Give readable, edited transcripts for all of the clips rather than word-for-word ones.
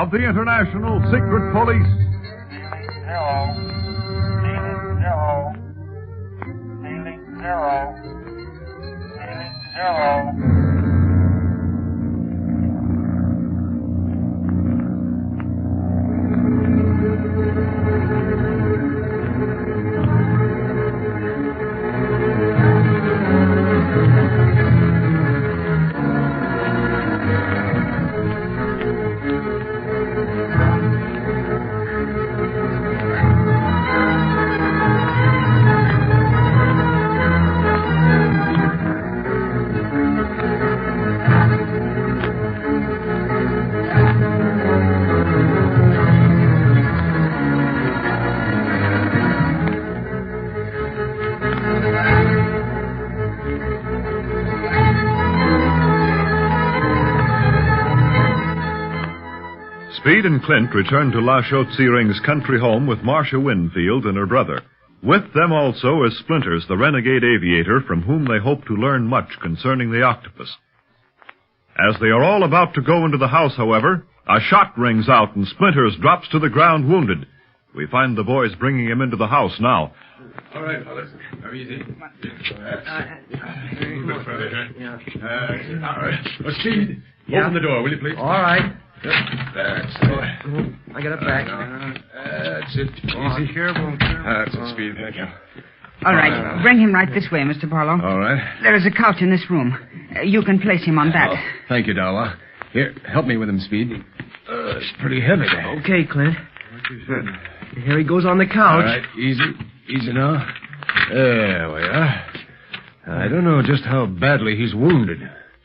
of the International Secret Police. Zero. Speed and Clint returned to La Chaux-de-Syring's country home with Marcia Winfield and her brother. With them also is Splinters, the renegade aviator, from whom they hope to learn much concerning the Octopus. As they are all about to go into the house, however, a shot rings out and Splinters drops to the ground wounded. We find the boys bringing him into the house now. All right, fellas. Now, easy. Come on. A bit further, huh? Yeah. All right. Well, Speed, open the door, will you, please? All right. That's it. I got it back. That's it. Easy. Careful. That's it, Speed. Thank you. All right. Bring him right this way, Mr. Barlow. All right. There is a couch in this room. You can place him on that. Oh, thank you, Darla. Here, help me with him, Speed. It's pretty heavy there. Okay, Clint. Here he goes on the couch. All right. Easy now. There we are. I don't know just how badly he's wounded.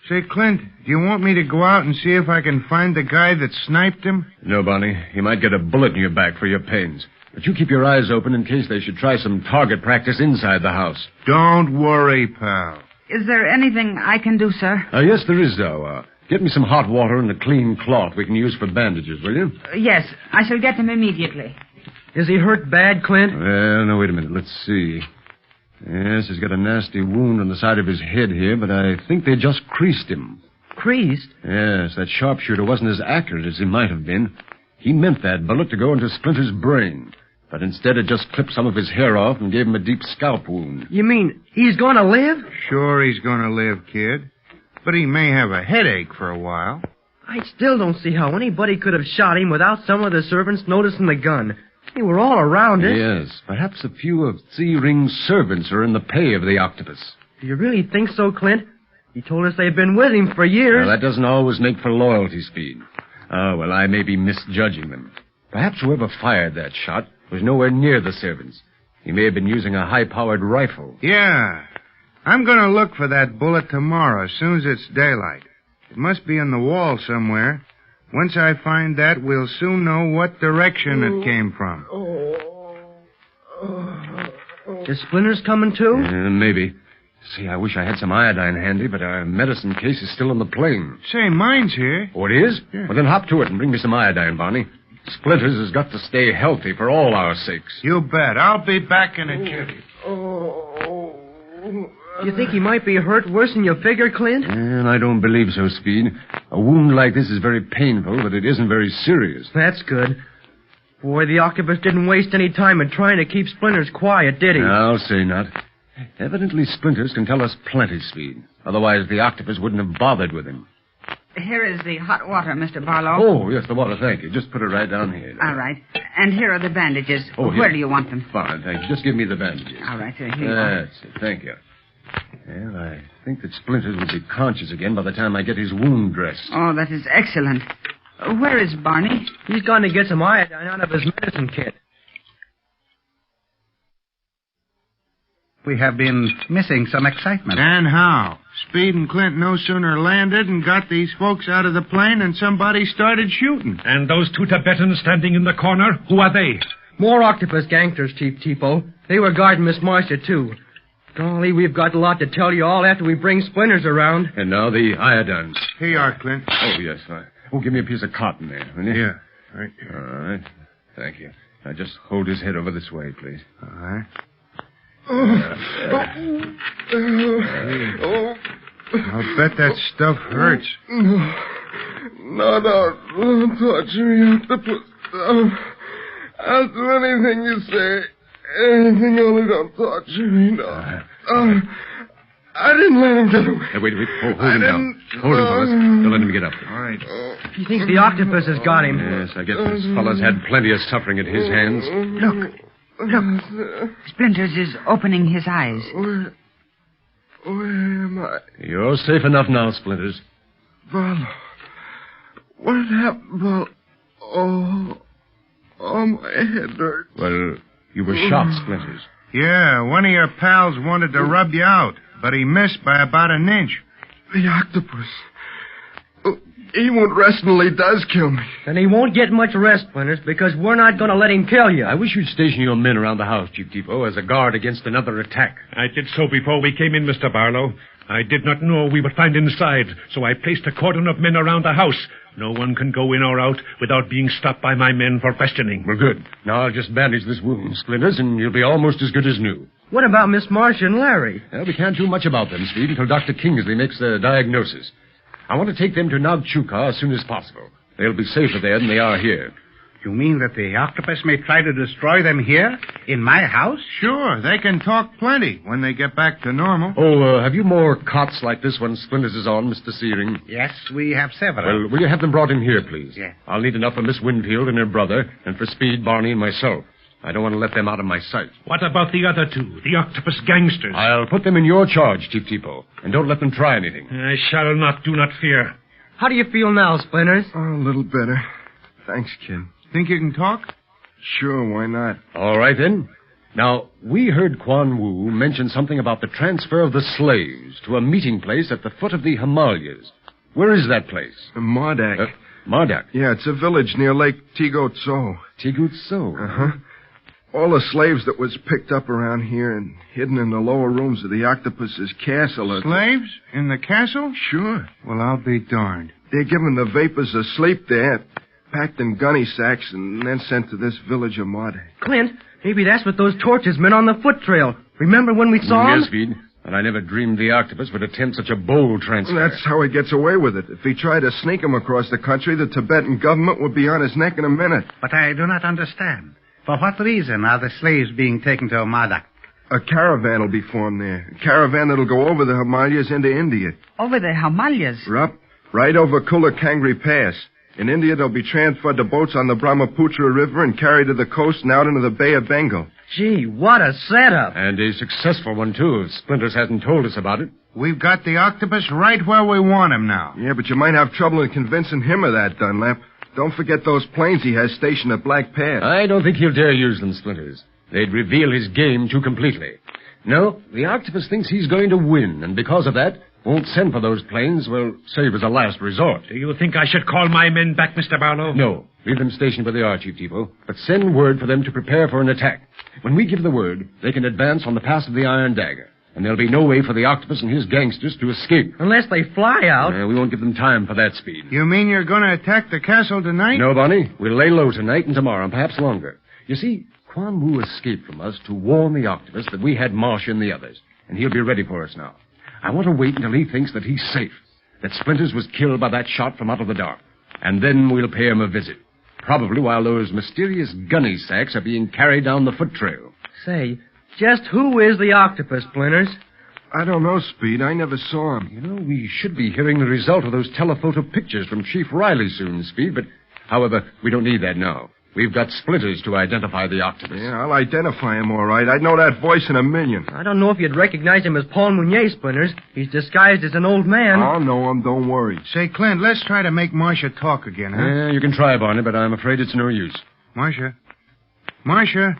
Say, Clint, do you want me to go out and see if I can find the guy that sniped him? No, Barney. You might get a bullet in your back for your pains. But you keep your eyes open in case they should try some target practice inside the house. Don't worry, pal. Is there anything I can do, sir? Yes, there is, though. Get me some hot water and a clean cloth we can use for bandages, will you? Yes, I shall get them immediately. Is he hurt bad, Clint? Well, no, wait a minute. Let's see. Yes, he's got a nasty wound on the side of his head here, but I think they just creased him. Creased? Yes, that sharpshooter wasn't as accurate as he might have been. He meant that bullet to go into Splinter's brain, but instead it just clipped some of his hair off and gave him a deep scalp wound. You mean he's going to live? Sure he's going to live, kid. But he may have a headache for a while. I still don't see how anybody could have shot him without some of the servants noticing the gun. They were all around it. Yes, perhaps a few of C-Ring's servants are in the pay of the Octopus. Do you really think so, Clint? He told us they've been with him for years. Well, that doesn't always make for loyalty, Speed. Oh, well, I may be misjudging them. Perhaps whoever fired that shot was nowhere near the servants. He may have been using a high-powered rifle. Yeah. I'm going to look for that bullet tomorrow, as soon as it's daylight. It must be on the wall somewhere. Once I find that, we'll soon know what direction it came from. Is Splinters coming, too? Maybe. See, I wish I had some iodine handy, but our medicine case is still in the plane. Say, mine's here. Oh, it is? Yeah. Well, then hop to it and bring me some iodine, Barney. Splinters has got to stay healthy for all our sakes. You bet. I'll be back in a jiffy. You think he might be hurt worse than you figured, Clint? And I don't believe so, Speed. A wound like this is very painful, but it isn't very serious. That's good. Boy, the Octopus didn't waste any time in trying to keep Splinters quiet, did he? I'll say not. Evidently, Splinters can tell us plenty, Speed. Otherwise, the Octopus wouldn't have bothered with him. Here is the hot water, Mr. Barlow. Oh, yes, the water, thank you. Just put it right down here. All right. And here are the bandages. Oh, Where here. do you want them? Fine, thank you. Just give me the bandages. All right, sir. Here you are. That's it. Thank you. Well, I think that Splinters will be conscious again by the time I get his wound dressed. Oh, that is excellent. Where is Barney? He's gone to get some iodine out of his medicine kit. We have been missing some excitement. And how? Speed and Clint no sooner landed and got these folks out of the plane than somebody started shooting. And those two Tibetans standing in the corner, who are they? More Octopus gangsters, Chief Tipo. They were guarding Miss Marcia, too. Golly, we've got a lot to tell you all after we bring Splinters around. And now the iodines. Here you are, Clint. Oh, yes. Oh, give me a piece of cotton there, will you? Yeah. Right. All right. Thank you. Now, just hold his head over this way, please. All right. I'll bet that stuff hurts. No, don't touch me, Octopus. I'll do anything you say. Anything, only don't touch me, no. I didn't let him get away. Wait. Hold him down. Hold him, fellas. Don't let him get up. All right. He thinks the octopus has got him. Yes, I guess this fella's had plenty of suffering at his hands. Look. Splinters is opening his eyes. Where am I? You're safe enough now, Splinters. Barlow. What happened, Barlow? Oh, my head hurts. Well, you were shot, Splinters. Yeah, one of your pals wanted to rub you out, but he missed by about an inch. The octopus. He won't rest until he does kill me. And he won't get much rest, Splinters, because we're not going to let him kill you. I wish you'd station your men around the house, Chief Depot, as a guard against another attack. I did so before we came in, Mr. Barlow. I did not know we would find inside, so I placed a cordon of men around the house. No one can go in or out without being stopped by my men for questioning. Well, good. Now I'll just bandage this wound, Splinters, and you'll be almost as good as new. What about Miss Marcia and Larry? Well, we can't do much about them, Speed, until Dr. Kingsley makes the diagnosis. I want to take them to Nagchuka as soon as possible. They'll be safer there than they are here. You mean that the octopus may try to destroy them here, in my house? Sure, they can talk plenty when they get back to normal. Oh, have you more cots like this one Splinters is on, Mr. Searing? Yes, we have several. Well, will you have them brought in here, please? Yeah. I'll need enough for Miss Winfield and her brother, and for Speed, Barney, and myself. I don't want to let them out of my sight. What about the other two, the octopus gangsters? I'll put them in your charge, Chief Depot, and don't let them try anything. I shall not, do not fear. How do you feel now, Splinters? Oh, a little better. Thanks, kid. Think you can talk? Sure, why not? All right, then. Now, we heard Quan Wu mention something about the transfer of the slaves to a meeting place at the foot of the Himalayas. Where is that place? Mardak. Mardak. Yeah, it's a village near Lake Tigotso. Tigutso. Uh-huh. All the slaves that was picked up around here and hidden in the lower rooms of the octopus's castle. Slaves? In the castle? Sure. Well, I'll be darned. They're given the vapors of sleep there, packed in gunny sacks, and then sent to this village of Mardak. Clint, maybe that's what those torches meant on the foot trail. Remember when we saw him? Yes, Speed. But I never dreamed the octopus would attempt such a bold transfer. Well, that's how he gets away with it. If he tried to sneak him across the country, the Tibetan government would be on his neck in a minute. But I do not understand. For what reason are the slaves being taken to Mardak? A caravan will be formed there. A caravan that'll go over the Himalayas into India. Over the Himalayas. Right over Kulakangri Pass. In India, they'll be transferred to boats on the Brahmaputra River and carried to the coast and out into the Bay of Bengal. Gee, what a setup. And a successful one, too, if Splinters hasn't told us about it. We've got the octopus right where we want him now. Yeah, but you might have trouble in convincing him of that, Dunlap. Don't forget those planes he has stationed at Black Pass. I don't think he'll dare use them, Splinters. They'd reveal his game too completely. No, the octopus thinks he's going to win, and because of that, won't send for those planes, well, save as a last resort. Do you think I should call my men back, Mr. Barlow? No. Leave them stationed where they are, Chief Depot. But send word for them to prepare for an attack. When we give the word, they can advance on the pass of the Iron Dagger. And there'll be no way for the octopus and his gangsters to escape. Unless they fly out. We won't give them time for that, Speed. You mean you're going to attack the castle tonight? No, Barney. We'll lay low tonight and tomorrow, and perhaps longer. You see, Quan Wu escaped from us to warn the octopus that we had Marcia and the others. And he'll be ready for us now. I want to wait until he thinks that he's safe. That Splinters was killed by that shot from out of the dark. And then we'll pay him a visit. Probably while those mysterious gunny sacks are being carried down the foot trail. Say, just who is the octopus, Splinters? I don't know, Speed. I never saw him. You know, we should be hearing the result of those telephoto pictures from Chief Riley soon, Speed, but, however, we don't need that now. We've got Splinters to identify the octopus. Yeah, I'll identify him all right. I'd know that voice in a million. I don't know if you'd recognize him as Paul Mcnear, Splinters. He's disguised as an old man. I'll know him, don't worry. Say, Clint, let's try to make Marcia talk again, huh? Yeah, you can try, Barney, but I'm afraid it's no use. Marcia? Marcia,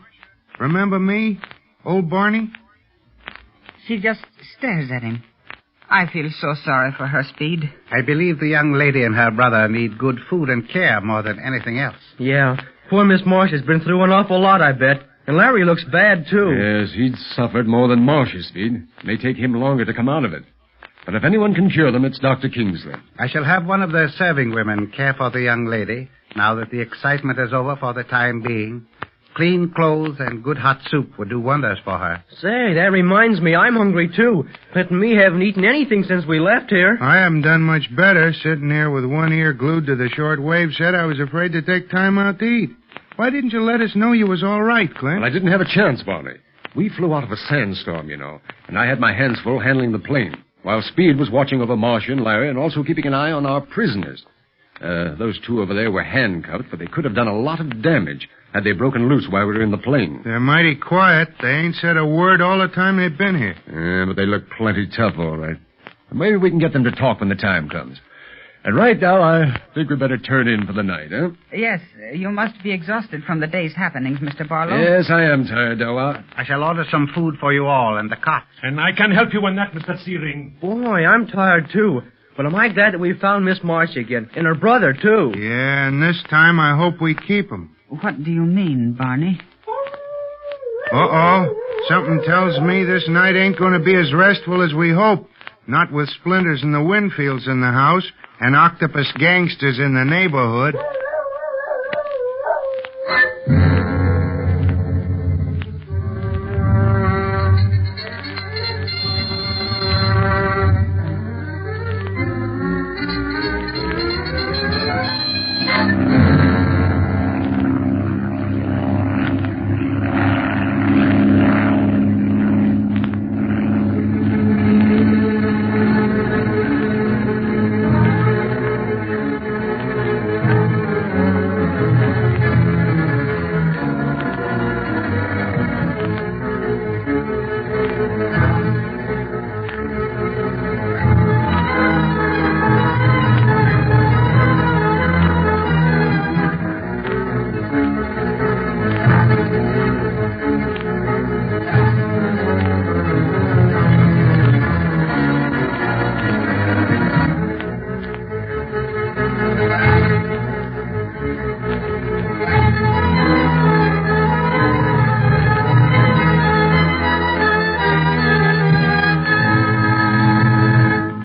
remember me? Old Barney? She just stares at him. I feel so sorry for her, Speed. I believe the young lady and her brother need good food and care more than anything else. Yeah. Poor Miss Marcia's been through an awful lot, I bet. And Larry looks bad, too. Yes, he'd suffered more than Marcia, Speed. It may take him longer to come out of it. But if anyone can cure them, it's Dr. Kingsley. I shall have one of the serving women care for the young lady, now that the excitement is over for the time being. Clean clothes and good hot soup would do wonders for her. Say, that reminds me, I'm hungry, too. Clint and me haven't eaten anything since we left here. I haven't done much better. Sitting here with one ear glued to the shortwave set, I was afraid to take time out to eat. Why didn't you let us know you was all right, Clint? Well, I didn't have a chance, Barney. We flew out of a sandstorm, you know, and I had my hands full handling the plane, while Speed was watching over Marcia and Larry and also keeping an eye on our prisoners. Those two over there were handcuffed, but they could have done a lot of damage had they broken loose while we were in the plane. They're mighty quiet. They ain't said a word all the time they've been here. Yeah, but they look plenty tough, all right. Maybe we can get them to talk when the time comes. And right now, I think we better turn in for the night, huh? Yes, you must be exhausted from the day's happenings, Mr. Barlow. Yes, I am tired, Doa. I shall order some food for you all and the cot. And I can help you on that, Mr. Searing. Boy, I'm tired, too. But am I glad that we found Miss Marcia again, and her brother, too. Yeah, and this time I hope we keep 'em. What do you mean, Barney? Uh-oh. Something tells me this night ain't going to be as restful as we hope. Not with Splinters and the Winfields in the house and Octopus gangsters in the neighborhood.